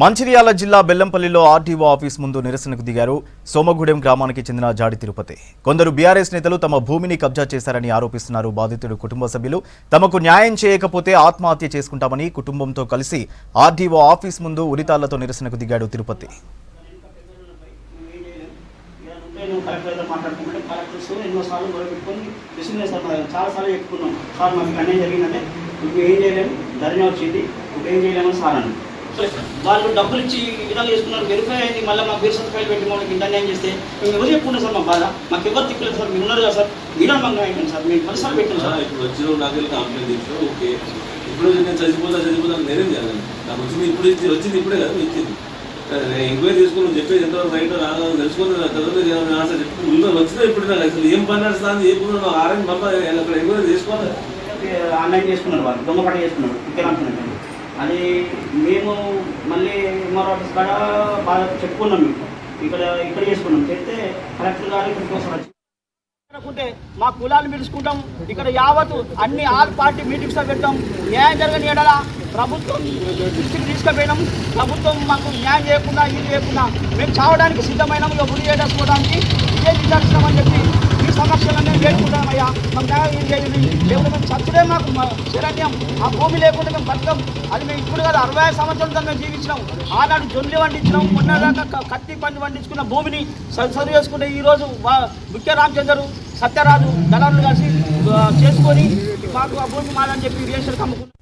మంచిర్యాల జిల్లా బెల్లంపల్లిలో RTO office ముందు నిరసనకు దిగారు సోమగూడెం గ్రామానికి చెందిన జాడి తిరుపతి. కొందరు బీఆర్ఎస్ నేతలు తమ భూమిని కబ్జా చేశారని ఆరోపిస్తున్నారు. బాధితుడు కుటుంబ సభ్యులు తమకు న్యాయం చేయకపోతే ఆత్మహత్య చేసుకుంటామని కుటుంబంతో కలిసి ఆర్టీఓ ఆఫీస్ ముందు ఉరితాళ్లతో నిరసనకు దిగాడు తిరుపతి. వాళ్ళు డబ్బులు ఇచ్చి విధాలు చేసుకున్నారు, వెరిఫై అయింది. మళ్ళీ మాకు బీర్ సర్టిఫైల్ పెట్టి మనకి ఇంత అన్యాయం చేస్తే మేము ఎవరు చెప్పుకున్నాం సార్? మా బాధ మాకు ఎవరు తిక్కలేదు సార్. మీరు ఉన్నారు కదా సార్, మీరే మాకు అయింది సార్. మేము పరిసరాలు పెట్టాం సార్. ఇప్పుడు వచ్చిన నాకు కంప్లైంట్ ఇచ్చారు. ఓకే, ఇప్పుడు నేను చచ్చిపోతా నేనేం చేయాలి? నాకు వచ్చింది ఇప్పుడు వచ్చింది ఇప్పుడే కదా ఇచ్చింది. ఎంక్వైరీ చేసుకుని చెప్పేది ఎంతవరకు రైట్ రాగాలని తెలుసుకుని ఆన్సర్ చెప్పి ముందు వచ్చినా ఇప్పుడు నాకు అసలు ఏం పని నడుస్తుంది ఏ పుణ్యం ఆరెంజ్ మళ్ళీ అక్కడ ఎంక్వైరీ చేసుకోవాలి. ఆన్లైన్ చేసుకున్నారు, వాళ్ళు దొంగపాట చేసుకున్నారు. ఇక్కడ అంటున్నాను అది మేము మళ్ళీ ఎంఆర్ ఆఫీస్ కాడ బాగా చెప్పుకున్నాం. మేము ఇక్కడ చేసుకున్నాం. చెప్తే కలెక్టర్ గారు ఇక్కడికి వస్తారు. మా కులాలు పిలుచుకుంటాం. ఇక్కడ యావత్తు అన్ని ఆల్ పార్టీ మీటింగ్స్ పెడతాం. న్యాయం జరగని ఎడలా ప్రభుత్వం దృష్టికి తీసుకుపోయినాం. ప్రభుత్వం మాకు న్యాయం చేయకుండా ఇది చేయకుండా మేము చావడానికి సిద్ధమైనాం. ఇక గురి చేసుకోవడానికి ఇదే నిదర్శనమని చెప్పి ఈ సమస్యలన్నీ వేడుకుంటామయ్యా. మాకు న్యాయం ఏం చేయండి. లేకుంటే మేము చచ్చుడే మాకు శరణ్యం. ఆ భూమి లేకుండా మేము బతకం. అది మేము ఇప్పుడు కదా 65 సంవత్సరాలతో మేము జీవించినాం. ఆనాడు జొల్లి వండించినాం. మొన్నదాకా కత్తి పండి వండించుకున్న భూమిని సరి చేసుకుంటే ఈరోజు ముఖ్య రామచంద్రు సత్యరాజు దళారులు కలిసి చేసుకొని మాకు ఆ భూమి మాదని చెప్పి రిజిస్టర్ కమ్ముకున్నాం.